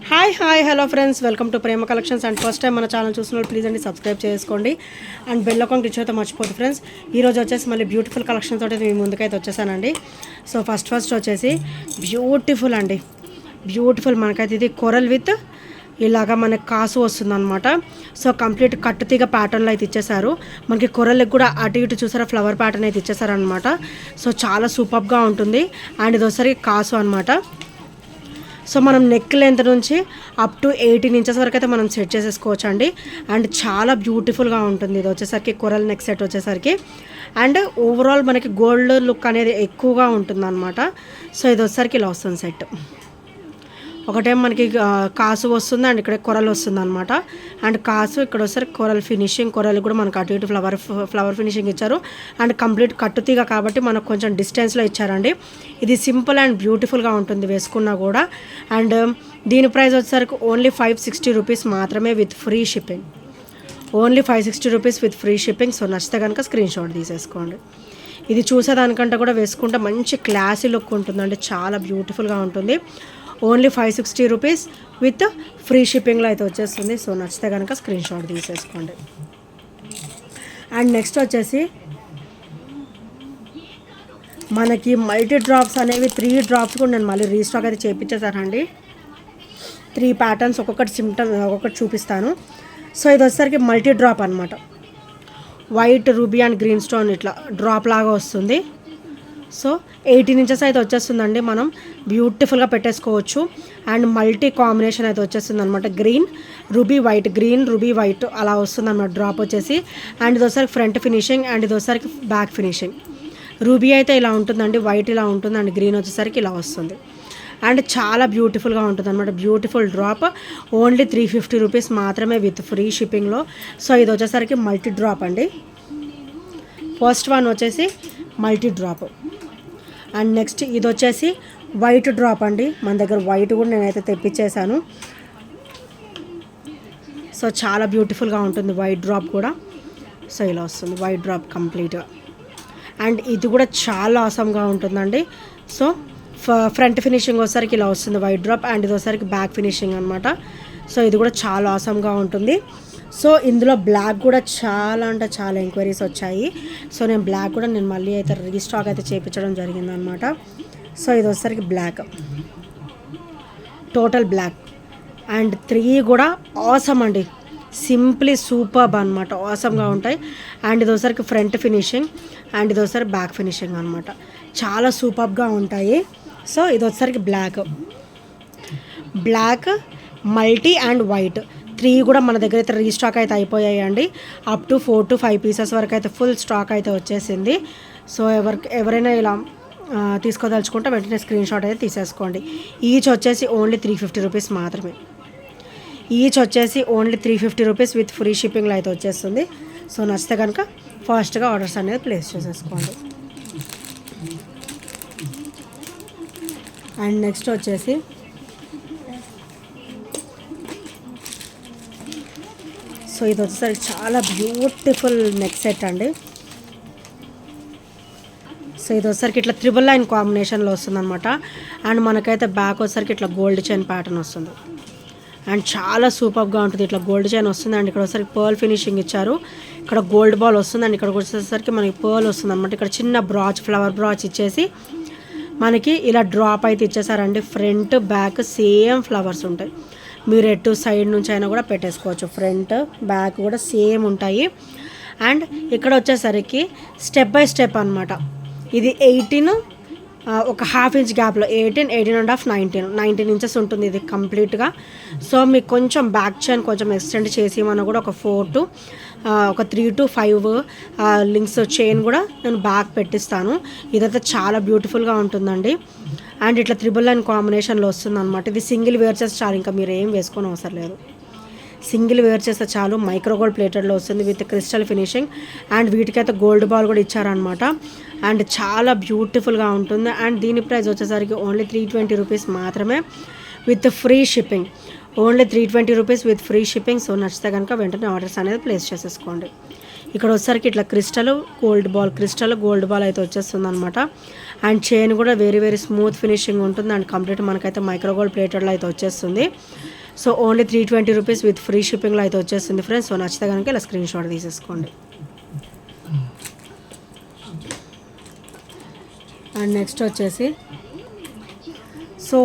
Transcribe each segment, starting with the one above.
Hi hello friends, welcome to Prema collections. And first time మన channel చూసిన please అండి subscribe చేసుకోండి and bell account ఇచ్చేతో మర్చిపోదు friends. ఈరోజు వచ్చేసి మళ్ళీ బ్యూటిఫుల్ కలెక్షన్స్ తోటి మీ ముందుకైతే వచ్చేసానండి. సో ఫస్ట్ వచ్చేసి బ్యూటిఫుల్ అండి, బ్యూటిఫుల్ మనకైతే ఇది కొరల్ విత్ ఇలాగా మనకి కాసు వస్తుంది అనమాట. సో కంప్లీట్ కట్టుతీగ ప్యాటర్న్లో అయితే ఇచ్చేసారు. మనకి కొరల్కి కూడా అటు ఇటు చూసారా ఫ్లవర్ ప్యాటర్న్ అయితే ఇచ్చేసారనమాట. సో చాలా సూపర్గా ఉంటుంది. అండ్ ఇది ఒకసారి కాసు అనమాట. సో మనం నెక్ లెంత్ నుంచి అప్ టు 18 ఇంచెస్ వరకు అయితే మనం సెట్ చేసేసుకోవచ్చు అండి. అండ్ చాలా బ్యూటిఫుల్గా ఉంటుంది. ఇది వచ్చేసరికి కొరల్ నెక్ సెట్ వచ్చేసరికి అండ్ ఓవరాల్ మనకి గోల్డ్ లుక్ అనేది ఎక్కువగా ఉంటుంది అనమాట. సో ఇది వచ్చేసరికి ఇలా వస్తుంది సెట్. ఒకటేం మనకి కాసు వస్తుంది అండ్ ఇక్కడ కొరల్ వస్తుంది అనమాట. అండ్ కాసు ఇక్కడ వచ్చేసరికి కొరల్ ఫినిషింగ్, కొరల్ కూడా మనకు అటు ఇటు ఫ్లవర్ ఫినిషింగ్ ఇచ్చారు. అండ్ కంప్లీట్ కట్టుతీగ కాబట్టి మనకు కొంచెం డిస్టెన్స్లో ఇచ్చారండి. ఇది సింపుల్ అండ్ బ్యూటిఫుల్గా ఉంటుంది వేసుకున్నా కూడా. అండ్ దీని ప్రైస్ వచ్చేసరికి ఓన్లీ 560 రూపీస్ మాత్రమే with free shipping. Only 560 rupees with free shipping. So నచ్చితే కనుక స్క్రీన్ షాట్ తీసేసుకోండి. ఇది చూసేదానికంటే కూడా వేసుకుంటే మంచి క్లాసీ లుక్ ఉంటుందండి, చాలా బ్యూటిఫుల్గా ఉంటుంది. ఓన్లీ 560 రూపీస్ విత్ ఫ్రీ షిప్పింగ్లో అయితే వచ్చేస్తుంది. సో నచ్చితే కనుక స్క్రీన్ షాట్ తీసేసుకోండి. అండ్ నెక్స్ట్ వచ్చేసి మనకి మల్టీ డ్రాప్స్ అనేవి 3 డ్రాప్స్ కూడా నేను మళ్ళీ రీస్టాక్ అయితే చేయించేసానండి. 3 ప్యాటర్న్స్ ఒక్కొక్కటి చూపిస్తాను. సో ఇది వచ్చేసరికి మల్టీ డ్రాప్ అనమాట. White ruby and green stone ఇట్లా డ్రాప్ లాగా వస్తుంది. సో 18 ఇంచెస్ అయితే వచ్చేస్తుందండి. మనం బ్యూటిఫుల్గా పెట్టేసుకోవచ్చు. అండ్ మల్టీ కాంబినేషన్ అయితే వచ్చేస్తుంది అనమాట. Green ruby white, green ruby white అలా వస్తుంది అనమాట డ్రాప్ వచ్చేసి. అండ్ ఇది ఒకసారి ఫ్రంట్ ఫినిషింగ్ అండ్ ఇది ఒకసారికి బ్యాక్ ఫినిషింగ్. రూబీ అయితే ఇలా ఉంటుందండి, వైట్ ఇలా ఉంటుంది అండ్ గ్రీన్ వచ్చేసరికి ఇలా వస్తుంది. అండ్ చాలా బ్యూటిఫుల్గా ఉంటుంది అనమాట. Beautiful drop. ఓన్లీ 350 రూపీస్ మాత్రమే విత్ ఫ్రీ షిప్పింగ్లో. సో ఇది వచ్చేసరికి మల్టీ డ్రాప్ అండి. ఫస్ట్ వన్ వచ్చేసి మల్టీ డ్రాప్. అండ్ నెక్స్ట్ ఇది వచ్చేసి వైట్ డ్రాప్ అండి. మన దగ్గర వైట్ కూడా నేనైతే తెప్పించేసాను. సో చాలా బ్యూటిఫుల్గా ఉంటుంది వైట్ డ్రాప్ కూడా. సో ఇలా వస్తుంది వైట్ డ్రాప్ కంప్లీట్గా. అండ్ ఇది కూడా చాలా ఆసమ్గా ఉంటుందండి. సో ఫ్రంట్ ఫినిషింగ్ వచ్చేసరికి ఇలా వస్తుంది వైట్ డ్రాప్ అండ్ ఇది వచ్చేసరికి బ్యాక్ ఫినిషింగ్ అనమాట. సో ఇది కూడా చాలా ఆసమ్గా ఉంటుంది. సో ఇందులో బ్లాక్ కూడా చాలా అంటే చాలా ఎంక్వైరీస్ వచ్చాయి. సో నేను బ్లాక్ కూడా మళ్ళీ అయితే రీస్టాక్ అయితే చేయించడం జరిగిందనమాట. సో ఇది వచ్చేసరికి బ్లాక్, టోటల్ బ్లాక్. అండ్ 3 కూడా ఆసమ్ అండి, సింప్లీ సూపర్బ్ అనమాట, ఆసమ్గా ఉంటాయి. అండ్ ఇది వచ్చేసరికి ఫ్రంట్ ఫినిషింగ్ అండ్ ఇది వచ్చేసరికి బ్యాక్ ఫినిషింగ్ అనమాట. చాలా సూపర్బ్గా ఉంటాయి. సో ఇది వచ్చేసరికి బ్లాక్ మల్టీ అండ్ వైట్ 3 కూడా మన దగ్గర అయితే రీస్టాక్ అయితే అయిపోయాయి అండి. అప్ టు 4 to 5 పీసెస్ వరకు అయితే ఫుల్ స్టాక్ అయితే వచ్చేసింది. సో ఎవరైనా ఇలా తీసుకోదలుచుకుంటే వెంటనే స్క్రీన్ షాట్ అయితే తీసేసుకోండి. ఈచ్ వచ్చేసి ఓన్లీ 350 రూపీస్ మాత్రమే. ఈచ్ వచ్చేసి ఓన్లీ 350 రూపీస్ విత్ ఫ్రీ షిప్పింగ్లో అయితే వచ్చేస్తుంది. సో నచ్చితే కనుక ఫాస్ట్గా ఆర్డర్స్ అనేది ప్లేస్ చేసేసుకోండి. అండ్ నెక్స్ట్ వచ్చేసి సో ఇది వచ్చేసరికి చాలా బ్యూటిఫుల్ నెక్ సెట్ అండి. సో ఇది వచ్చేసరికి ఇట్లా 3 లైన్ కాంబినేషన్లో వస్తుంది అనమాట. అండ్ మనకైతే బ్యాక్ వచ్చేసరికి ఇట్లా గోల్డ్ చైన్ ప్యాటర్న్ వస్తుంది. అండ్ చాలా సూపర్గా ఉంటుంది. ఇట్లా గోల్డ్ చైన్ వస్తుంది అండ్ ఇక్కడ వచ్చేసరికి పర్ల్ ఫినిషింగ్ ఇచ్చారు. ఇక్కడ గోల్డ్ బాల్ వస్తుంది అండ్ ఇక్కడ వచ్చేసరికి మనకి పర్ల్ వస్తుంది అనమాట. ఇక్కడ చిన్న బ్రాచ్, ఫ్లవర్ బ్రాచ్ ఇచ్చేసి మనకి ఇలా డ్రాప్ అయితే ఇచ్చేసారండి. ఫ్రంట్ బ్యాక్ సేమ్ ఫ్లవర్స్ ఉంటాయి. మీరు ఎటు సైడ్ నుంచి అయినా కూడా పెట్టేసుకోవచ్చు. ఫ్రంట్ బ్యాక్ కూడా సేమ్ ఉంటాయి. అండ్ ఇక్కడ వచ్చేసరికి స్టెప్ బై స్టెప్ అనమాట. ఇది 18 ఒక ½ ఇంచ్ గ్యాప్లో 18.5 19 ఇంచెస్ ఉంటుంది ఇది కంప్లీట్గా. సో మీకు కొంచెం బ్యాక్ చైన్ కొంచెం ఎక్స్టెండ్ చేసి మనం కూడా ఒక 3 to 5 లింక్స్ చైన్ కూడా నేను బ్యాక్ పెట్టిస్తాను. ఇదైతే చాలా బ్యూటిఫుల్గా ఉంటుందండి. అండ్ ఇట్లా 3 లైన్ కాంబినేషన్లో వస్తుంది అనమాట. ఇది సింగిల్ వేర్ చేస్తే చాలు, ఇంకా మీరు ఏం వేసుకొని అవసరం లేదు. సింగిల్ వేర్ చేస్తే చాలు. మైక్రో గోల్డ్ ప్లేటెడ్లో వస్తుంది విత్ క్రిస్టల్ ఫినిషింగ్. అండ్ వీటికైతే గోల్డ్ బాల్ కూడా ఇచ్చారనమాట. అండ్ చాలా బ్యూటిఫుల్గా ఉంటుంది. అండ్ దీని ప్రైస్ వచ్చేసరికి ఓన్లీ 320 రూపీస్ మాత్రమే with free shipping. Only 320 rupees with free shipping. So నచ్చితే కనుక వెంటనే ఆర్డర్స్ అనేది ప్లేస్ చేసేసుకోండి. ఇక్కడ వచ్చేసరికి ఇట్లా క్రిస్టల్ గోల్డ్ బాల్ అయితే వచ్చేస్తుంది అనమాట. అండ్ చైన్ కూడా వెరీ వెరీ స్మూత్ ఫినిషింగ్ ఉంటుంది. అండ్ కంప్లీట్ మనకైతే మైక్రో గోల్డ్ ప్లేటెడ్లో అయితే వచ్చేస్తుంది. So only 320 rupees with free షిప్పింగ్లో అయితే వచ్చేస్తుంది ఫ్రెండ్స్. సో నచ్చితే కనుక ఇలా స్క్రీన్ షాట్ తీసేసుకోండి. అండ్ నెక్స్ట్ వచ్చేసి సో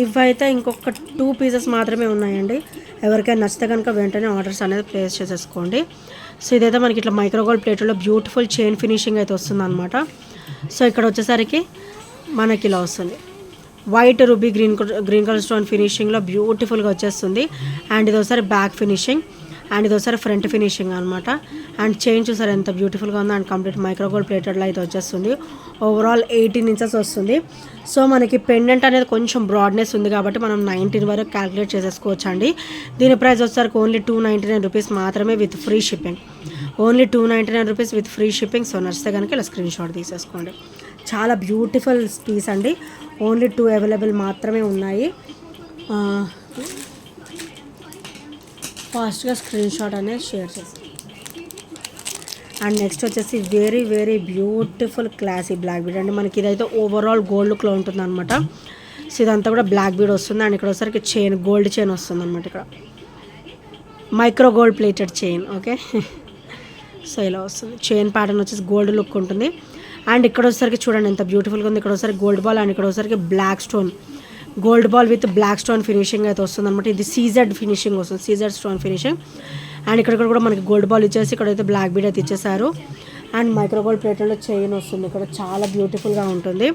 ఇవైతే ఇంకొక 2 పీసెస్ మాత్రమే ఉన్నాయండి. ఎవరికైనా నచ్చితే కనుక వెంటనే ఆర్డర్స్ అనేది ప్లేస్ చేసేసుకోండి. సో ఇదైతే మనకి ఇట్లా మైక్రో గోల్డ్ ప్లేట్లో బ్యూటిఫుల్ చైన్ ఫినిషింగ్ అయితే వస్తుంది అనమాట. సో ఇక్కడ వచ్చేసరికి మనకి ఇలా వస్తుంది white ruby green colour stone ఫినిషింగ్లో బ్యూటిఫుల్గా వచ్చేస్తుంది. అండ్ ఇది ఒకసారి బ్యాక్ ఫినిషింగ్ అండ్ ఇది ఒకసారి ఫ్రంట్ ఫినిషింగ్ అనమాట. అండ్ చైన్ చూసారు ఎంత బ్యూటిఫుల్గా ఉందో. అండ్ కంప్లీట్ మైక్రో గోల్డ్ ప్లేటెడ్లో అయితే వచ్చేస్తుంది. ఓవరాల్ 18 ఇంచెస్ వస్తుంది. సో మనకి పెండెంట్ అనేది కొంచెం బ్రాడ్నెస్ ఉంది కాబట్టి మనం 19 వరకు క్యాలిక్యులేట్ చేసేసుకోవచ్చు అండి. దీని ప్రైస్ వచ్చేసరికి ఓన్లీ 299 రూపీస్ మాత్రమే with free shipping. Only 299 rupees with free shipping. So నచ్చితే కనుక ఇలా స్క్రీన్ షాట్ తీసేసుకోండి. చాలా బ్యూటిఫుల్ పీస్ అండి. ఓన్లీ 2 అవైలబుల్ మాత్రమే ఉన్నాయి. ఫాస్ట్గా స్క్రీన్ షాట్ అనేది షేర్ చేస్తాం. అండ్ నెక్స్ట్ వచ్చేసి very very beautiful classy black bead అండి. మనకి ఇదైతే ఓవరాల్ గోల్డ్ లుక్లో ఉంటుంది అనమాట. సో ఇదంతా కూడా బ్లాక్ బీడ్ వస్తుంది. అండ్ ఇక్కడ వచ్చేసరికి చైన్ గోల్డ్ చైన్ వస్తుంది అనమాట. ఇక్కడ micro gold plated chain. Okay, so ఇలా వస్తుంది. చైన్ ప్యాటర్న్ వచ్చేసి గోల్డ్ లుక్ ఉంటుంది. అండ్ ఇక్కడ వచ్చేసరికి చూడండి ఎంత బ్యూటిఫుల్గా ఉంది. ఇక్కడ వచ్చేసరికి గోల్డ్ బాల్ అండ్ ఇక్కడ వచ్చేసరికి black stone gold ball with black stone finishing అయితే వస్తుంది అనమాట. ఇది సీజెడ్ ఫినిషింగ్ వస్తుంది, సీజెడ్ స్టోన్ ఫినిషింగ్. అండ్ ఇక్కడ కూడా మనకి గోల్డ్ బాల్ ఇచ్చేసి ఇక్కడైతే బ్లాక్ బీడ్ అయితే ఇచ్చేసారు. అండ్ మైక్రో గోల్డ్ ప్లేట్లో చైన్ వస్తుంది. ఇక్కడ చాలా బ్యూటిఫుల్గా ఉంటుంది.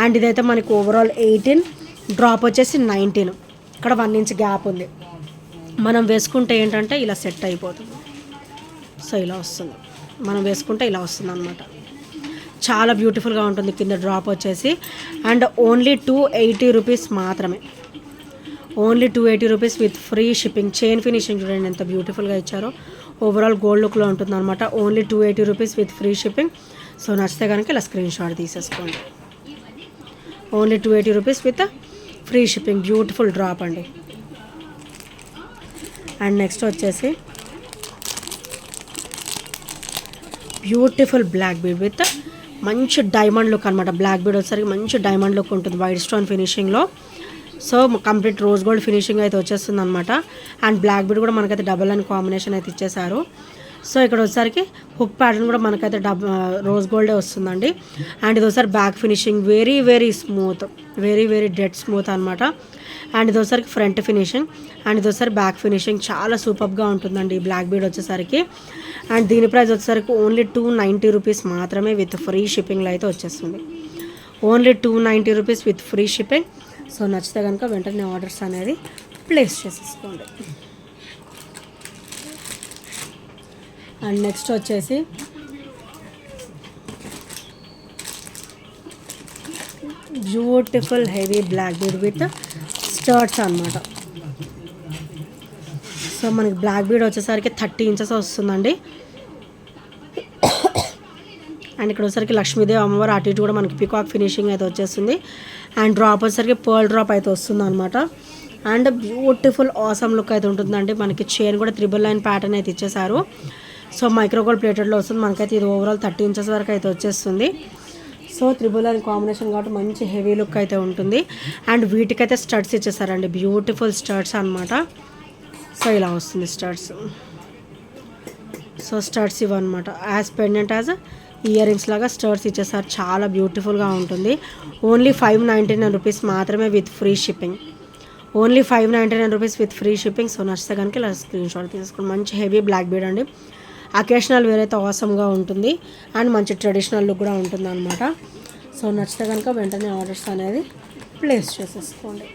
అండ్ ఇదైతే మనకి ఓవరాల్ 18, డ్రాప్ వచ్చేసి 19. ఇక్కడ 1 ఇంచ్ గ్యాప్ ఉంది. మనం వేసుకుంటే ఏంటంటే ఇలా సెట్ అయిపోతుంది. సో ఇలా వస్తుంది, మనం వేసుకుంటే ఇలా వస్తుంది అనమాట. చాలా బ్యూటిఫుల్గా ఉంటుంది. కింద డ్రాప్ వచ్చేసి అండ్ ఓన్లీ 280 రూపీస్ మాత్రమే. Only 280 rupees with free shipping. Chain finishing చూడండి ఎంత బ్యూటిఫుల్గా ఇచ్చారో. ఓవరాల్ గోల్డ్ లుక్లో ఉంటుంది అనమాట. Only 280 rupees with free shipping. So నచ్చితే కనుక ఇలా స్క్రీన్ షాట్ తీసేసుకోండి. Only 280 rupees with free shipping. Beautiful drop అండి. అండ్ నెక్స్ట్ వచ్చేసి బ్యూటిఫుల్ బ్లాక్ బీడ్ విత్ మంచి డైమండ్ లుక్ అనమాట. బ్లాక్ బీడ్ వచ్చేసరికి మంచి డైమండ్ లుక్ ఉంటుంది white stone ఫినిషింగ్లో. So complete rose gold finishing అయితే వచ్చేస్తుంది అనమాట. అండ్ బ్లాక్ బీడ్ కూడా మనకైతే డబల్ అండ్ కాంబినేషన్ అయితే ఇచ్చేసారు. సో ఇక్కడ వచ్చేసరికి హుక్ ప్యాటర్న్ కూడా మనకైతే రోజ్ గోల్డే వస్తుందండి. అండ్ ఇది ఒకసారి back finishing very very smooth, very very dead smooth అనమాట. అండ్ ఇది ఒకసారికి ఫ్రంట్ ఫినిషింగ్ అండ్ ఇది ఒకసారి బ్యాక్ ఫినిషింగ్. చాలా సూపర్గా ఉంటుందండి ఈ బ్లాక్ బీడ్ వచ్చేసరికి. అండ్ దీని ప్రైస్ వచ్చేసరికి ఓన్లీ 290 రూపీస్ మాత్రమే విత్ ఫ్రీ షిప్పింగ్లో అయితే వచ్చేస్తుంది. Only 290 rupees with free shipping. So నచ్చితే కనుక వెంటనే ఆర్డర్స్ అనేది ప్లేస్ చేసేసుకోండి. అండ్ నెక్స్ట్ వచ్చేసి beautiful heavy black bead with studs అనమాట. సో మనకి బ్లాక్ బీడ్ వచ్చేసరికి 30 ఇంచెస్ వస్తుందండి. అండ్ ఇక్కడ వచ్చేసరికి లక్ష్మీదేవి అమ్మవారు అటు ఇటు కూడా మనకి పికాక్ ఫినిషింగ్ అయితే వచ్చేస్తుంది. అండ్ డ్రాప్ వచ్చేసరికి పర్ల్ డ్రాప్ అయితే వస్తుంది అనమాట. అండ్ బ్యూటిఫుల్ ఆసమ్ లుక్ అయితే ఉంటుందండి. మనకి చైన్ కూడా 3 లైన్ ప్యాటర్న్ అయితే ఇచ్చేసారు. సో మైక్రోగోల్డ్ ప్లేటెడ్లో వస్తుంది. మనకైతే ఇది ఓవరాల్ 30 ఇంచెస్ వరకు అయితే వచ్చేస్తుంది. సో 3 లైన్ కాంబినేషన్ కాబట్టి మంచి హెవీ లుక్ అయితే ఉంటుంది. అండ్ వీటికైతే స్టడ్స్ ఇచ్చేసారండి, బ్యూటిఫుల్ స్టడ్స్ అనమాట. సో ఇలా వస్తుంది స్టడ్స్. సో స్టడ్స్ ఇవన్నమాట as pendant as ear rings లాగా స్టడ్స్ ఇచ్చేసారు. చాలా బ్యూటిఫుల్గా ఉంటుంది. ఓన్లీ 599 రూపీస్ మాత్రమే with free shipping. Only 599 rupees with free shipping. So నచ్చితే కనుక ఇలా స్క్రీన్ షాట్ తీసుకోండి. మంచి హెవీ బ్లాక్ బీడ్ అండి. అకేషనల్ వేర్ అయితే అవసరంగా ఉంటుంది అండ్ మంచి ట్రెడిషనల్ లుక్ కూడా ఉంటుంది అనమాట. సో నచ్చితే కనుక వెంటనే ఆర్డర్స్ అనేది ప్లేస్ చేసేసుకోండి.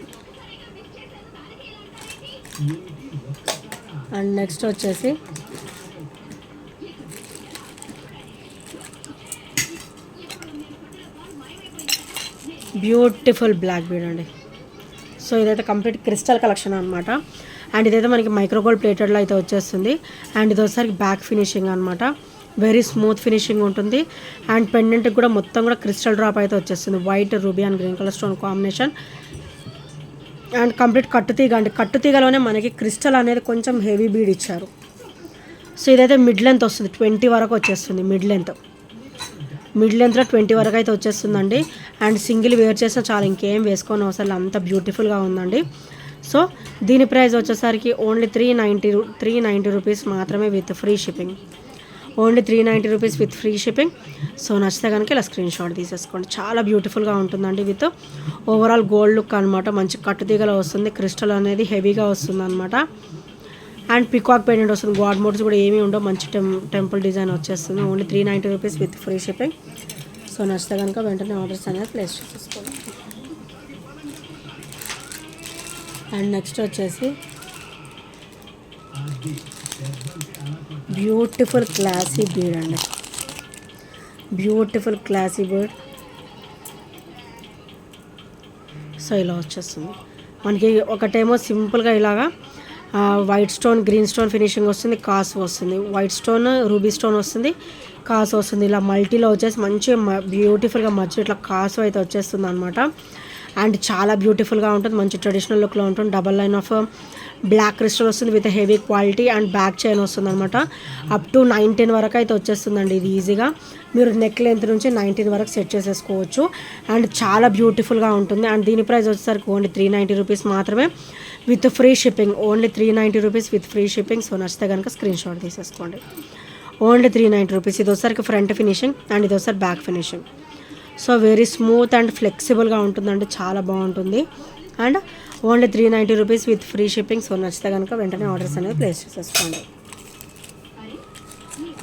అండ్ నెక్స్ట్ వచ్చేసి బ్యూటిఫుల్ బ్లాక్ బీడ్ అండి. సో ఇదైతే కంప్లీట్ క్రిస్టల్ కలెక్షన్ అనమాట. అండ్ ఇదైతే మనకి మైక్రోగోల్డ్ ప్లేటెడ్లో అయితే వచ్చేస్తుంది. అండ్ ఇది వచ్చేసరికి బ్యాక్ ఫినిషింగ్ అనమాట. వెరీ స్మూత్ ఫినిషింగ్ ఉంటుంది. అండ్ పెండెంట్కి కూడా మొత్తం కూడా క్రిస్టల్ డ్రాప్ అయితే వచ్చేస్తుంది. White ruby and green colour stone combination. And complete కట్టుతీగ అండి. కట్టుతీగలోనే మనకి క్రిస్టల్ అనేది కొంచెం హెవీ బీడ్ ఇచ్చారు. సో ఇదైతే మిడ్ లెంత్ వస్తుంది, 20 వరకు వచ్చేస్తుంది మిడ్ లెంత్లో 20 వరకు అయితే వచ్చేస్తుందండి. అండ్ సింగిల్ వేర్ చేస్తే చాలా, ఇంకేం వేసుకొని అవసరం, అంత బ్యూటిఫుల్గా ఉందండి. సో దీని ప్రైస్ వచ్చేసరికి ఓన్లీ 390 రూపీస్ మాత్రమే with free shipping. Only 390 rupees with free shipping. So నచ్చితే కనుక ఇలా స్క్రీన్ షాట్ తీసేసుకోండి. చాలా బ్యూటిఫుల్గా ఉంటుందండి. విత్ ఓవరాల్ గోల్డ్ లుక్ అనమాట. మంచి కట్టుతీగలో వస్తుంది, క్రిస్టల్ అనేది హెవీగా వస్తుంది అనమాట. అండ్ పికాక్ పెండెంట్ వస్తుంది, గాడ్ మోడ్స్ కూడా ఏమీ ఉండవు, మంచి టెంపుల్ డిజైన్ వచ్చేస్తుంది. Only 390 rupees with free shipping. So నచ్చితే కనుక వెంటనే ఆర్డర్స్ అనేది ప్లేస్ చేసుకోండి. అండ్ నెక్స్ట్ వచ్చేసి బ్యూటిఫుల్ క్లాసీ బీడ్ అండి. Beautiful classy bead. సో ఇలా వచ్చేస్తుంది మనకి. ఒకటేమో సింపుల్గా ఇలాగా white stone, green stone finishing వస్తుంది, కాసు వస్తుంది. వైట్ స్టోన్, రూబీ స్టోన్ వస్తుంది, కాసు వస్తుంది. ఇలా మల్టీలో వచ్చేసి మంచిగా బ్యూటిఫుల్గా మధ్య ఇట్లా కాసు అయితే వచ్చేస్తుంది అనమాట. అండ్ చాలా బ్యూటిఫుల్గా ఉంటుంది, మంచి ట్రెడిషనల్ లుక్లో ఉంటుంది. Double line of black crystal వస్తుంది with heavy quality. And back chain వస్తుంది అనమాట. అప్ టు 19 వరకు అయితే వచ్చేస్తుందండి. ఇది ఈజీగా మీరు నెక్ లెంత్ నుంచి 19 వరకు సెట్ చేసేసుకోవచ్చు. అండ్ చాలా బ్యూటిఫుల్గా ఉంటుంది. అండ్ దీని ప్రైస్ వచ్చేసరికి ఓన్లీ 390 రూపీస్ మాత్రమే with free shipping. Only 390 rupees with free shipping. So నచ్చితే కనుక స్క్రీన్ షాట్ తీసేసుకోండి. Only 390 rupees. ఇది ఒకసారికి ఫ్రంట్ ఫినిషింగ్ అండ్ ఇది ఒకసారి back finishing. So very smooth and ఫ్లెక్సిబుల్గా ఉంటుందండి, చాలా బాగుంటుంది. And only 390 rupees with free shipping. So నచ్చితే కనుక వెంటనే ఆర్డర్స్ అనేది ప్లేస్ చేసేసుకోండి.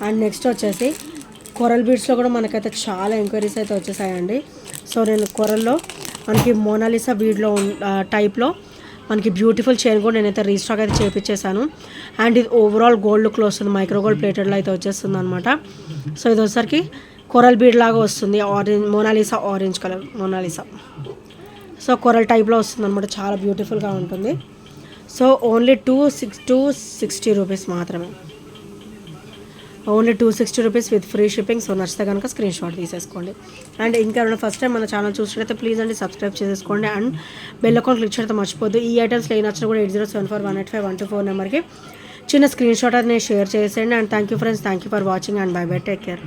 అండ్ నెక్స్ట్ వచ్చేసి కొరల్ బీడ్స్లో కూడా మనకైతే చాలా ఎంక్వైరీస్ అయితే వచ్చేసాయండి. సో నేను కొరల్లో మనకి మోనాలిసా బీడ్లో టైప్లో మనకి బ్యూటిఫుల్ చైన్ కూడా నేనైతే రీస్టాక్ అయితే చేయించేసాను. అండ్ ఇది ఓవరాల్ గోల్డ్ లుక్లో వస్తుంది, మైక్రో గోల్డ్ ప్లేటెడ్లో అయితే వచ్చేస్తుంది అనమాట. సో ఇది వచ్చేసరికి కొరల్ బీడ్ లాగా వస్తుంది, orange Monalisa, orange colour Monalisa. So coral టైప్లో వస్తుంది అనమాట, చాలా బ్యూటిఫుల్గా ఉంటుంది. సో ఓన్లీ 260 రూపీస్ మాత్రమే. Only 260 rupees with free shipping. So నచ్చితే కనుక స్క్రీన్ షాట్ తీసేసుకోండి. అండ్ ఇంకా ఫస్ట్ టైం మన ఛానల్ చూసినట్లయితే ప్లీజ్ అండి సబ్స్క్రైబ్ చేసేసుకోండి. అండ్ బెల్ అకౌంట్ క్లిక్ చేయడం మర్చిపోద్దు. ఈ ఐటమ్స్ ఏ నచ్చినా కూడా 8074185124 నెంబర్కి చిన్న స్క్రీన్ షాట్ అది నేను షేర్ చేసేయండి. And thank you friends, thank you for watching and by by, take care.